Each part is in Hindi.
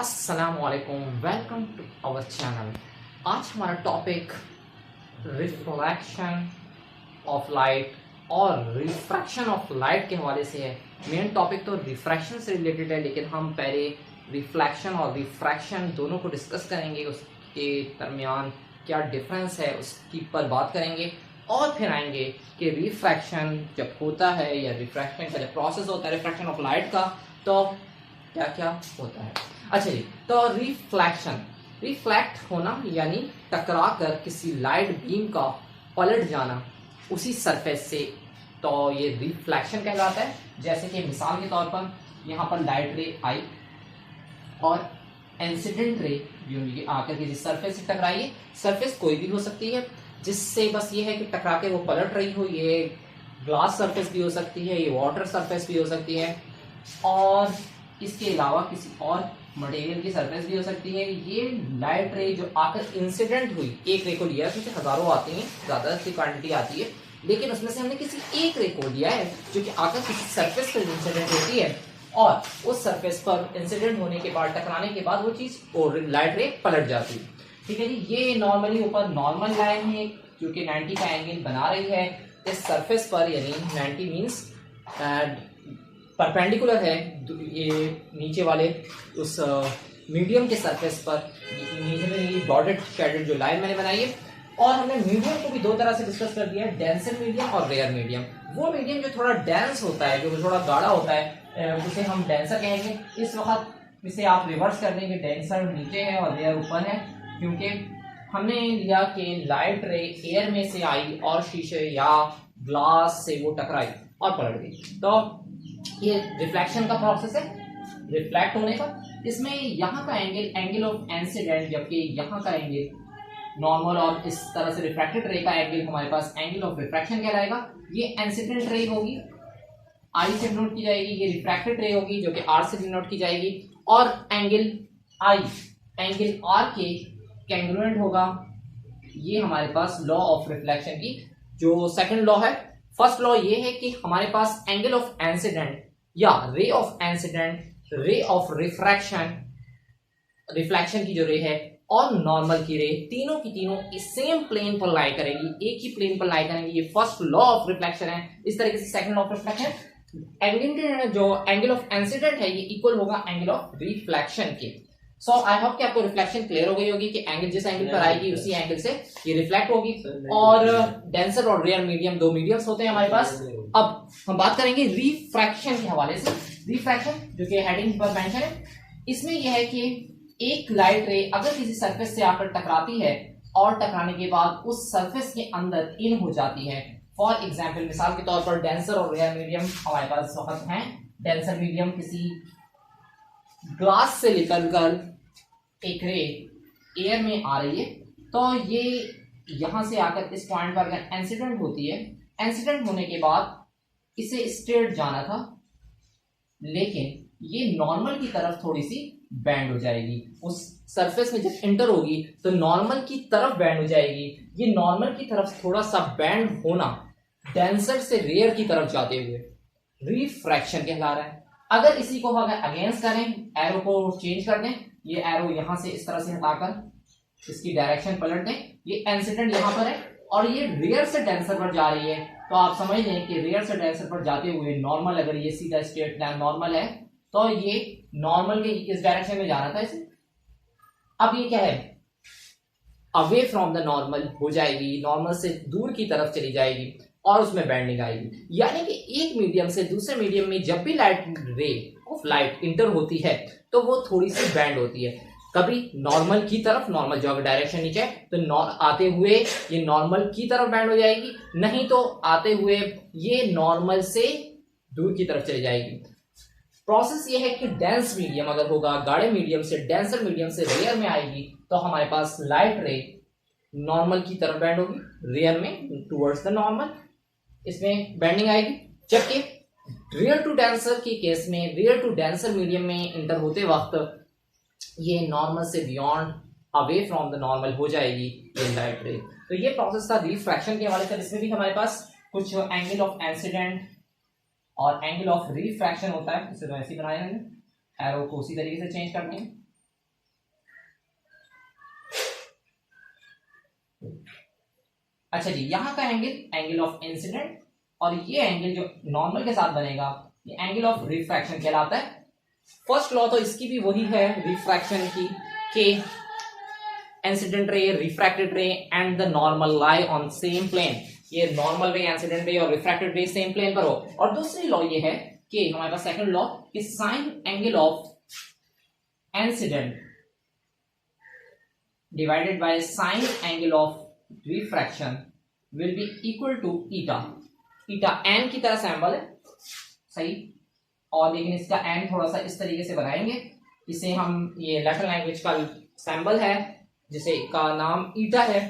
अस्सलामुअलैकुम, वेलकम टू आवर चैनल। आज हमारा टॉपिक रिफ्लेक्शन ऑफ लाइट और रिफ्रैक्शन ऑफ लाइट के हवाले से है। मेन टॉपिक तो रिफ्रैक्शन से रिलेटेड है, लेकिन हम पहले रिफ्लेक्शन और रिफ्रैक्शन दोनों को डिस्कस करेंगे, उसके दरमियान क्या डिफरेंस है उसकी पर बात करेंगे और फिर आएंगे कि रिफ्रैक्शन जब होता है या रिफ्रैक्शन का जब प्रोसेस होता है रिफ्रैक्शन ऑफ लाइट का, तो क्या क्या होता है। अच्छा जी, तो रिफ्लेक्ट होना यानी टकरा कर किसी लाइट बीम का पलट जाना उसी सरफेस से, तो ये रिफ्लेक्शन कहलाता है। जैसे कि मिसाल के तौर पर यहाँ पर लाइट रे आई और इंसिडेंट रे जो आकर किसी सरफेस से टकराई है। सरफेस कोई भी हो सकती है, जिससे बस ये है कि टकरा के वो पलट रही हो। ये ग्लास सरफेस भी हो सकती है, ये वाटर सरफेस भी हो सकती है, और इसके अलावा किसी और मटेरियल की सरफेस भी हो सकती है। ये लाइट रे जो आकर इंसिडेंट हुई, एक रे को लिया है, क्योंकि हजारों आती हैं, ज्यादा सी क्वांटिटी आती है, लेकिन उसमें से हमने किसी एक रे को लिया है जो कि आकर किसी सरफेस पर इंसिडेंट होती है, और उस सरफेस पर इंसिडेंट होने के बाद, टकराने के बाद वो चीज और लाइट रे पलट जाती है। ठीक है जी, ये नॉर्मली ऊपर नॉर्मल लाइन है जो कि 90 का एंगल बना रही है इस सरफेस पर, यानी 90 मीन्स परपेंडिकुलर है ये नीचे वाले उस मीडियम के सरफेस पर। नीचे में ये डॉटेड शेडेड जो लाइन मैंने बनाई है, और हमने मीडियम को भी दो तरह से डिस्कस कर दिया है, डेंसर मीडियम और रेयर मीडियम। वो मीडियम जो थोड़ा डेंस होता है, जो थोड़ा गाढ़ा होता है, उसे हम डेंसर कहेंगे। इस वक्त इसे आप रिवर्स कर देंगे, डेंसर नीचे है और रेयर ऊपर है, क्योंकि हमने लिया कि लाइट रे एयर में से आई और शीशे या ग्लास से वो टकराई और पलट गई। तो ये रिफ्लेक्शन का प्रोसेस है, रिफ्लेक्ट होने का। इसमें यहाँ का एंगल ऑफ इंसिडेंट, जबकि यहाँ का एंगल नॉर्मल, और इस तरह से रिफ्रैक्टेड रे का एंगल हमारे पास एंगल ऑफ रिफ्रैक्शन कहलाएगा। ये इंसिडेंट रे होगी, आई से डिनोट की जाएगी, ये रिफ्रैक्टेड रे होगी जो कि आर से डिनोट की जाएगी, और एंगल आई एंगल आर के कैंग्रुएंट होगा। ये हमारे पास लॉ ऑफ रिफ्लेक्शन की जो सेकंड लॉ है। फर्स्ट लॉ ये है कि हमारे पास एंगल ऑफ इंसिडेंट या ray of incident, ray of refraction, reflection की जो रे है, और नॉर्मल की रे, तीनों की तीनों इस सेम प्लेन पर लाई करेगी, एक ही प्लेन पर लाई करेंगी। ये फर्स्ट लॉ ऑफ रिफ्लेक्शन है। इस तरीके से second law of reflection, angle जो एंगल ऑफ इंसिडेंट है ये इक्वल होगा एंगल ऑफ रिफ्लेक्शन के। सो आई होप कि आपको रिफ्लेक्शन क्लियर हो गई होगी कि एंगल जिस एंगल पर आएगी उसी एंगल से ये रिफ्लेक्ट होगी। और डेंसर और रेयर मीडियम, दो मीडियम्स होते हैं हमारे पास। अब हम बात करेंगे रिफ्रैक्शन के हवाले से। रिफ्रैक्शन जो कि हेडिंग पर मेंशन है, इसमें यह है कि एक लाइट रे अगर किसी सरफेस से आकर टकराती है और टकराने के बाद उस सरफेस के अंदर इन हो जाती है। फॉर एग्जाम्पल, मिसाल के तौर पर डेंसर और रेयर मीडियम हमारे पास वक्त है। डेंसर मीडियम किसी ग्लास से निकलकर एक रे एयर में आ रही है, तो ये यहां से आकर इस पॉइंट पर अगर इंसिडेंट होती है, इंसिडेंट होने के बाद इसे स्ट्रेट जाना था, लेकिन ये नॉर्मल की तरफ थोड़ी सी बैंड हो जाएगी। उस सरफेस में जब इंटर होगी तो नॉर्मल की तरफ बैंड हो जाएगी। ये नॉर्मल की तरफ थोड़ा सा बैंड होना डेंसर से रेयर की तरफ जाते हुए रिफ्रैक्शन कहला रहा है। अगर इसी को अगर अगेंस्ट करें, एरो को चेंज कर दें, ये एरो यहां से इस तरह से हटाकर इसकी डायरेक्शन पलट दें, ये इंसिडेंट यहां पर है और ये रेयर से डेंसर पर जा रही है, तो आप समझ लें कि रेयर से डेंसर पर जाते हुए नॉर्मल, अगर ये सीधा स्ट्रेट लाइन नॉर्मल है तो ये नॉर्मल के इस डायरेक्शन में जाना था इसे। अब ये क्या है, अवे फ्रॉम द नॉर्मल हो जाएगी, नॉर्मल से दूर की तरफ चली जाएगी और उसमें बैंडिंग आएगी। यानी कि एक मीडियम से दूसरे मीडियम में जब भी light ray of light inter होती है तो वो थोड़ी सी बैंड होती है। कभी नॉर्मल की तरफ, नॉर्मल जो अगर डायरेक्शन नीचे है तो आते हुए ये नॉर्मल की तरफ बैंड हो जाएगी, नहीं तो आते हुए ये नॉर्मल से दूर की तरफ चली जाएगी। प्रोसेस ये है कि डेंस मीडियम अगर होगा, गाढ़े मीडियम से डेंसर मीडियम से रेयर में आएगी, तो हमारे पास लाइट रे नॉर्मल की तरफ बैंड होगी, रेयर में टुवर्ड्स द नॉर्मल इसमें बैंडिंग आएगी। जबकि रियल टू डेंसर की केस में, रियल टू डेंसर मीडियम में इंटर होते वक्त ये नॉर्मल से beyond, away from the normal हो जाएगी ये लाइट रे। तो ये प्रोसेस था रिफ्रैक्शन के हवाले से। इसमें भी हमारे पास कुछ एंगल ऑफ इंसिडेंट और एंगल ऑफ रिफ्रैक्शन होता है। इसे तो ऐसे ही बनाया है, एरो को उसी तरीके से चेंज करते हैं। अच्छा जी, यहाँ का एंगल ऑफ इंसिडेंट, और ये एंगल जो नॉर्मल के साथ बनेगा ये एंगल ऑफ रिफ्रैक्शन कहलाता है। फर्स्ट लॉ तो इसकी भी वही है रिफ्रैक्शन की, कि incident ray, refracted ray and the normal lie on same plane. ये नॉर्मल रे, इंसिडेंट रे और रिफ्रैक्टेड रे सेम प्लेन पर हो। और दूसरी लॉ ये है कि हमारे पास सेकंड लॉ कि sign angle of incident divided by sine angle of refraction will be equal to eta। eta n की तरह सैंबल है, सही, और लेकिन इसका n थोड़ा सा इस तरीके से बनाएंगे, इसे हम, ये लैटिन लैंग्वेज का सैंबल है जिसे का नाम ईटा है।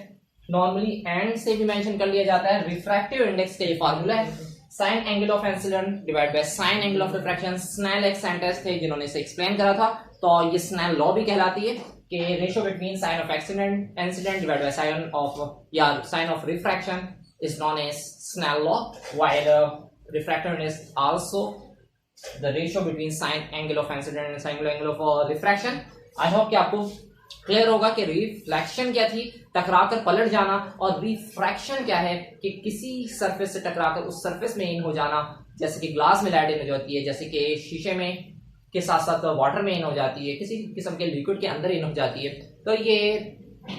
नॉर्मली n से भी मेंशन कर लिया जाता है। रिफ्रैक्टिव इंडेक्स का ये फार्मूला है, sine angle of incident divide by sine angle of refraction. Snell एक साइंटिस्ट थे जिन्होंने इसे एक्सप्लेन करा था, तो ये स्नेल लॉ भी कहलाती है कि ratio between sine of incident divide by sine of, या sine of refraction is known as Snell law, while refractive is also the ratio between sine angle of incident and sine angle of refraction. I hope कि आपको क्लियर होगा कि रिफ्लेक्शन क्या थी, टकराकर पलट जाना, और रिफ्रैक्शन क्या है कि किसी सरफेस से टकराकर उस सरफेस में इन हो जाना, जैसे कि ग्लास में लाइट इन हो जाती है, जैसे कि शीशे में के साथ साथ वाटर में इन हो जाती है, किसी किस्म के लिक्विड के अंदर इन हो जाती है। तो ये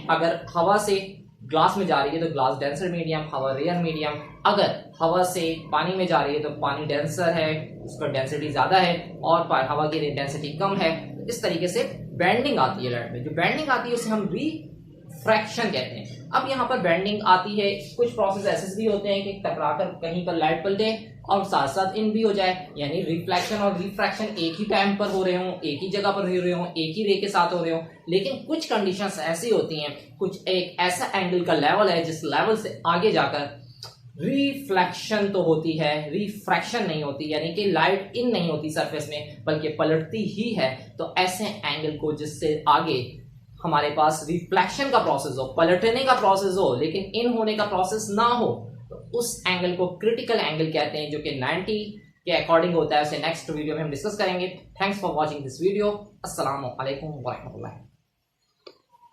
अगर हवा से ग्लास में जा रही है तो ग्लास डेंसर मीडियम, हवा रेयर मीडियम। अगर हवा से पानी में जा रही है तो पानी डेंसर है, उसका डेंसिटी ज्यादा है, और हवा की डेंसिटी कम है। इस तरीके से बेंडिंग आती है लाइट में। जो बेंडिंग आती है उसे हम रिफ्रैक्शन कहते हैं। अब यहाँ पर बेंडिंग आती है, कुछ प्रोसेस ऐसे भी होते हैं कि टकराकर कहीं पर लाइट पलटे और साथ साथ इन भी हो जाए, यानी रिफ्लेक्शन और रिफ्रैक्शन एक ही टाइम पर हो रहे हों, एक ही जगह पर हो रहे हों, एक ही रे के साथ हो रहे हों। लेकिन कुछ कंडीशंस ऐसी होती हैं, कुछ एक ऐसा एंगल का लेवल है जिस लेवल से आगे जाकर रिफ्लेक्शन तो होती है, रिफ्रैक्शन नहीं होती, यानी कि लाइट इन नहीं होती सरफेस में बल्कि पलटती ही है। तो ऐसे एंगल को जिससे आगे हमारे पास रिफ्लेक्शन का प्रोसेस हो, पलटने का प्रोसेस हो, लेकिन इन होने का प्रोसेस ना हो, तो उस एंगल को क्रिटिकल एंगल कहते हैं, जो कि 90 के अकॉर्डिंग होता है। उसे नेक्स्ट वीडियो में हम डिस्कस करेंगे। Thanks for watching this video. अस्सलाम वालेकुम व रहमतुल्लाह।